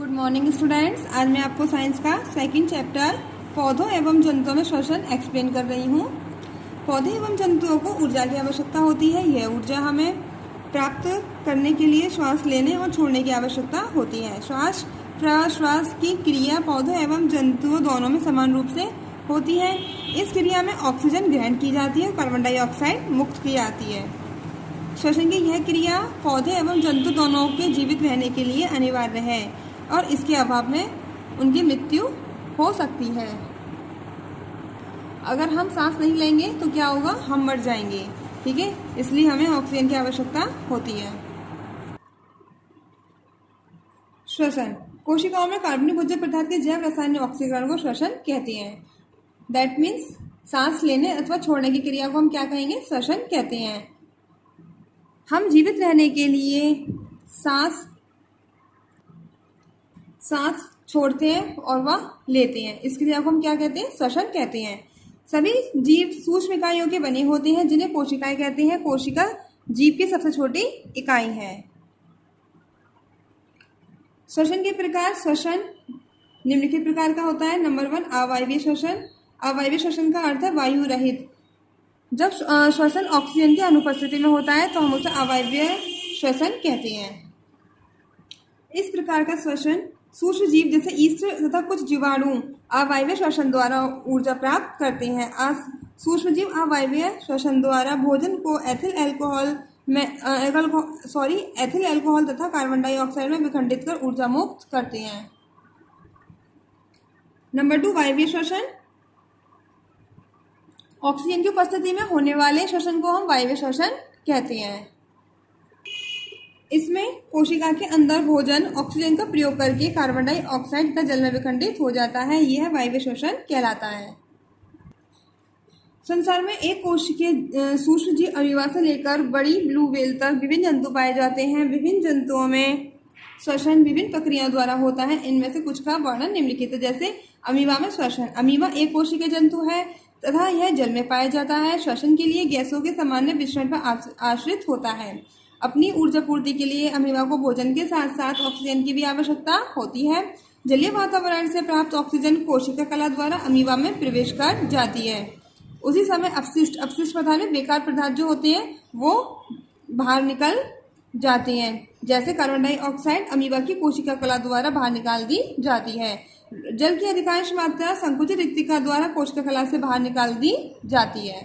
Good morning students. आज मैं आपको साइंस का सेकंड चैप्टर पौधों एवं जंतुओं में श्वसन एक्सप्लेन कर रही हूँ। पौधे एवं जंतुओं को ऊर्जा की आवश्यकता होती है। यह ऊर्जा हमें प्राप्त करने के लिए श्वास लेने और छोड़ने की आवश्यकता होती है। श्वास प्रश्वास की क्रिया पौधों एवं जंतुओं दोनों में समान रूप से होती है। इस क्रिया में ऑक्सीजन ग्रहण की जाती है और कार्बन डाइऑक्साइड मुक्त की जाती है। श्वसन की यह क्रिया पौधे एवं जंतु दोनों के जीवित रहने के लिए अनिवार्य है और इसके अभाव में उनकी मृत्यु हो सकती है। अगर हम सांस नहीं लेंगे तो क्या होगा, हम मर जाएंगे। ठीक है, इसलिए हमें ऑक्सीजन की आवश्यकता होती है। श्वसन कोशिकाओं में कार्बनिक भोज्य पदार्थ के जैव रासायनिक ऑक्सीकरण को श्वसन कहते हैं। दैट मीन्स सांस लेने अथवा छोड़ने की क्रिया को हम क्या कहेंगे, श्वसन कहते हैं। हम जीवित रहने के लिए सांस छोड़ते हैं और वह लेते हैं। इस क्रिया को हम क्या कहते हैं, श्वसन कहते हैं। सभी जीव सूक्ष्म इकाइयों के बने होते हैं जिन्हें कोशिकाएं कहते हैं। कोशिका जीव की सबसे छोटी इकाई है। श्वसन के प्रकार श्वसन निम्नलिखित प्रकार का होता है। नंबर 1 अवायवीय श्वसन। अवायवीय श्वसन का अर्थ है वायु रहित। जब श्वसन ऑक्सीजन की अनुपस्थिति में होता है तो हम उसे अवायवीय श्वसन कहते हैं। इस प्रकार का श्वसन सूक्ष्म जीव जैसे ईस्ट तथा कुछ जीवाणु अवायवीय श्वसन द्वारा ऊर्जा प्राप्त करते हैं। सूक्ष्म जीव अवायवीय श्वसन द्वारा भोजन को एथिल अल्कोहल तथा कार्बन डाइऑक्साइड में विखंडित कर ऊर्जा मुक्त करते हैं। नंबर 2 वायवीय श्वसन। ऑक्सीजन की उपस्थिति में होने वाले श्वसन को हम वायवीय श्वसन कहते हैं। इसमें कोशिका के अंदर भोजन ऑक्सीजन का प्रयोग करके कार्बन डाइऑक्साइड तथा जल में विखंडित हो जाता है। यह वायवीय श्वसन कहलाता है। संसार में एक कोश के सूक्ष्म जीव अमीबा से लेकर बड़ी ब्लू व्हेल तक विभिन्न जंतु पाए जाते हैं। विभिन्न जंतुओं में श्वसन विभिन्न प्रक्रियाओं द्वारा होता है। इनमें से कुछ का वर्णन निम्नलिखित है। जैसे अमीबा में श्वसन। अमीबा एक कोशिकीय जंतु है तथा यह जल में पाया जाता है। श्वसन के लिए गैसों के सामान्य मिश्रण पर आश्रित होता है। अपनी ऊर्जा पूर्ति के लिए अमीबा को भोजन के साथ साथ ऑक्सीजन की भी आवश्यकता होती है। जलीय वातावरण से प्राप्त ऑक्सीजन कोशिका कला द्वारा अमीबा में प्रवेश कर जाती है। उसी समय अपशिष्ट पदार्थ में बेकार पदार्थ जो होते हैं वो बाहर निकल जाते हैं। जैसे कार्बन डाइऑक्साइड अमीबा की कोशिका कला द्वारा बाहर निकाल दी जाती है। जल की अधिकांश मात्रा संकुचित रिक्तिका द्वारा कोशिका कला से बाहर निकाल दी जाती है।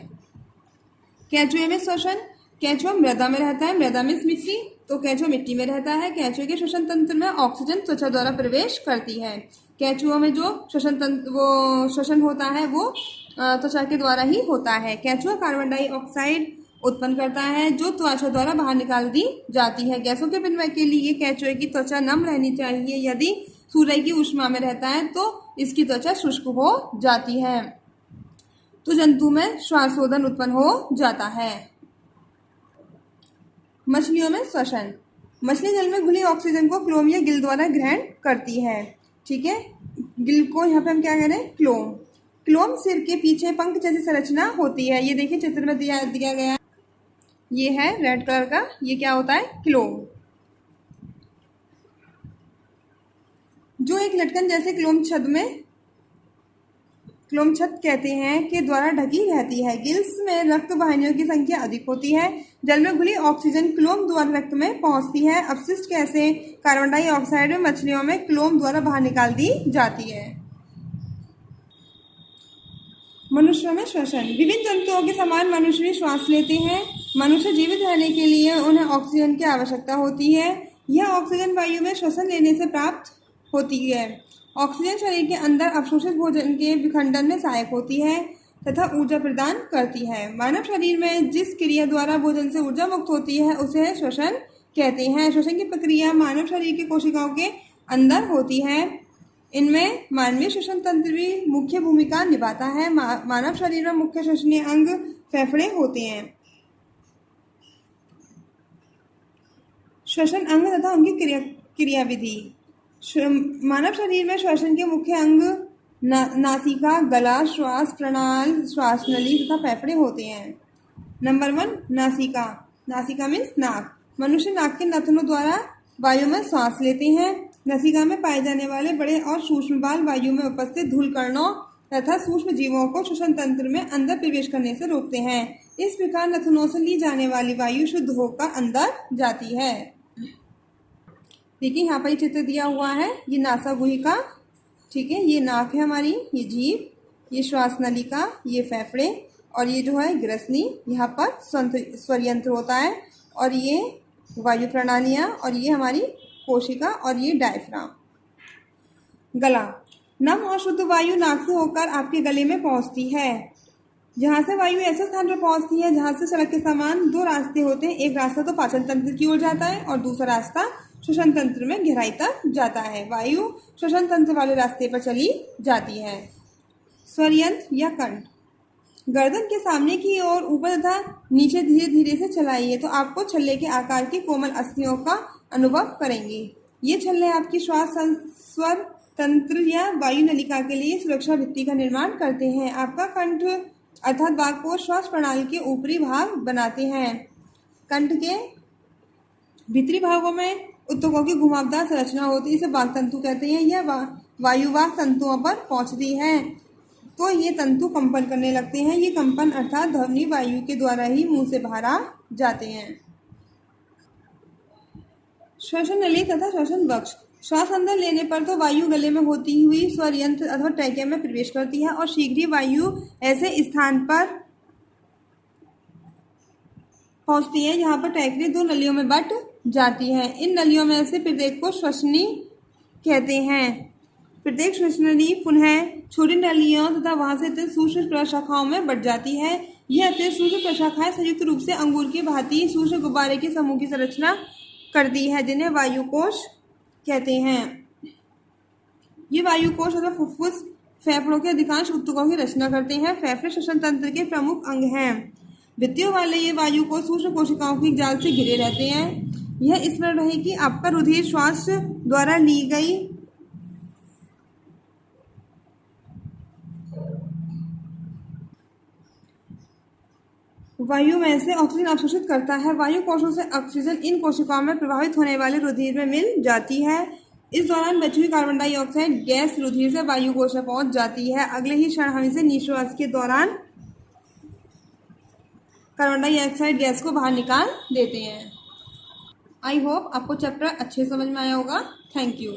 केंचुए में श्वसन। केंचुआ मृदा में रहता है। मृदा में मिट्टी, तो केंचुआ मिट्टी में रहता है। केंचुए के श्वसन तंत्र में ऑक्सीजन त्वचा द्वारा प्रवेश करती है। केंचुओं में जो श्वसन होता है वो त्वचा के द्वारा ही होता है। केंचुआ कार्बन डाइऑक्साइड उत्पन्न करता है जो त्वचा द्वारा बाहर निकाल दी जाती है। गैसों के विनिमय के लिए केंचुए की त्वचा नम रहनी चाहिए। यदि सूर्य की ऊष्मा में रहता है तो इसकी त्वचा शुष्क हो जाती है, तो जंतु में श्वासोदन उत्पन्न हो जाता है। मछलियों में श्वसन। मछली जल में घुली ऑक्सीजन को क्लोम या गिल द्वारा ग्रहण करती है। ठीक है, गिल को यहाँ पे हम क्या कह रहे हैं, क्लोम। क्लोम सिर के पीछे पंख जैसी संरचना होती है। ये देखिए चित्र में दिया गया, ये है रेड कलर का, ये क्या होता है, क्लोम। जो एक लटकन जैसे क्लोम छत कहते हैं के द्वारा ढकी रहती है। गिल्स में रक्त वाहिनियों की संख्या अधिक होती है। जल में घुली ऑक्सीजन क्लोम द्वारा रक्त में पहुंचती है। अपशिष्ट गैसें कार्बन डाइऑक्साइड में मछलियों में क्लोम द्वारा बाहर निकाल दी जाती है। मनुष्यों में श्वसन। विभिन्न जंतुओं के समान मनुष्य भी श्वास लेते हैं। मनुष्य जीवित रहने के लिए उन्हें ऑक्सीजन की आवश्यकता होती है। यह ऑक्सीजन वायु में श्वसन लेने से प्राप्त होती है। ऑक्सीजन शरीर के अंदर अवशोषित भोजन के विखंडन में सहायक होती है तथा ऊर्जा प्रदान करती है। मानव शरीर में जिस क्रिया द्वारा भोजन से ऊर्जा मुक्त होती है उसे श्वसन कहते हैं। श्वसन की प्रक्रिया मानव शरीर की कोशिकाओं के अंदर होती है। इनमें मानवीय श्वसन तंत्र भी मुख्य भूमिका निभाता है। मानव शरीर में मुख्य श्वसनीय अंग फेफड़े होते हैं। श्वसन अंग तथा उनकी क्रियाविधि। मानव शरीर में श्वसन के मुख्य अंग नासिका, गला, श्वास प्रणाल, श्वास नली तथा फेफड़े होते हैं। नंबर 1 नासिका। नासिका मीन्स नाक। मनुष्य नाक के नथनों द्वारा वायु में सांस लेते हैं। नसिका में पाए जाने वाले बड़े और सूक्ष्म बाल वायु में उपस्थित धूल कणों तथा सूक्ष्म जीवों को श्वसन तंत्र में अंदर प्रवेश करने से रोकते हैं। इस प्रकार नथुनों से ली जाने वाली वायु शुद्ध होकर अंदर जाती है। देखिए यहाँ पर चित्र दिया हुआ है, ये नासा गुहिका, ठीक है, ये नाक है हमारी, ये जीभ, ये श्वास नलिका, ये फेफड़े और ये जो है ग्रसनी, यहाँ पर स्वर यंत्र होता है और ये वायु प्रणालियाँ और ये हमारी कोशिका और ये डायफ्राम। गला, नम और शुद्ध वायु नाक से होकर आपके गले में पहुंचती है। जहाँ से वायु ऐसे स्थान पर पहुंचती है जहाँ से सड़क के समान दो रास्ते होते हैं। एक रास्ता तो पाचन तंत्र की ओर जाता है और दूसरा रास्ता श्वसन तंत्र में गहराई तक जाता है। वायु श्वसन तंत्र वाले रास्ते पर चली जाती है। स्वर यंत्र या कंठ, गर्दन के सामने की ओर ऊपर तथा नीचे धीरे धीरे से चलाइए तो आपको छल्ले के आकार की कोमल अस्थियों का अनुभव करेंगे। ये छल्ले आपकी श्वास स्वर तंत्र या वायु नलिका के लिए सुरक्षा भित्ति का निर्माण करते हैं। आपका कंठ अर्थात बागकोश श्वास प्रणाली के ऊपरी भाग बनाते हैं। कंठ के भीतरी भागों में उत्तकों की घुमावदार संरचना होती है, इसे वाग तंतु कहते हैं। यह वायुवाहक तंतुओं पर पहुंचती है तो ये तंतु कंपन करने लगते हैं। ये कंपन अर्थात ध्वनि वायु के द्वारा ही मुंह से बाहर आ जाते हैं। श्वसन नली तथा श्वसन वक्ष, श्वास अंदर लेने पर तो वायु गले में होती हुई स्वर यंत्र अथवा ट्रैकिया में प्रवेश करती है और शीघ्र ही वायु ऐसे स्थान पर पहुंचती है जहां पर ट्रैकिया दो नलियों में बट जाती है। इन नलियों में से प्रत्येक को श्वसनी कहते हैं। प्रत्येक श्वसनली पुनः छोटी नलियों तथा वहां से अतिरिक्त सूक्ष्म प्रशाखाओं में बढ़ जाती है। यह अतिरिक्त सूक्ष्म प्रशाखाएं संयुक्त रूप से अंगूर की भांति सूक्ष्म गुब्बारे के समूह की संरचना करती है जिन्हें वायुकोश कहते हैं। ये वायुकोश अथवा फुफ्फुस फेफड़ों के अधिकांश उत्तकों की रचना करते हैं। फेफड़े श्वसन तंत्र के प्रमुख अंग हैं। भित्तियों वाले ये वायुकोश सूक्ष्म कोशिकाओं की जाल से घिरे रहते हैं। यह स्मरण रहे कि आपका रुधिर श्वास द्वारा ली गई वायु में से ऑक्सीजन अवशोषित करता है। वायु कोशों से ऑक्सीजन इन कोशिकाओं में प्रवाहित होने वाले रुधिर में मिल जाती है। इस दौरान बची हुई कार्बन डाइऑक्साइड गैस रुधिर से वायु कोश में पहुंच जाती है। अगले ही क्षण हम इसे निश्वास के दौरान कार्बन डाइऑक्साइड गैस को बाहर निकाल देते हैं। आई होप आपको चैप्टर अच्छे समझ में आया होगा। Thank you.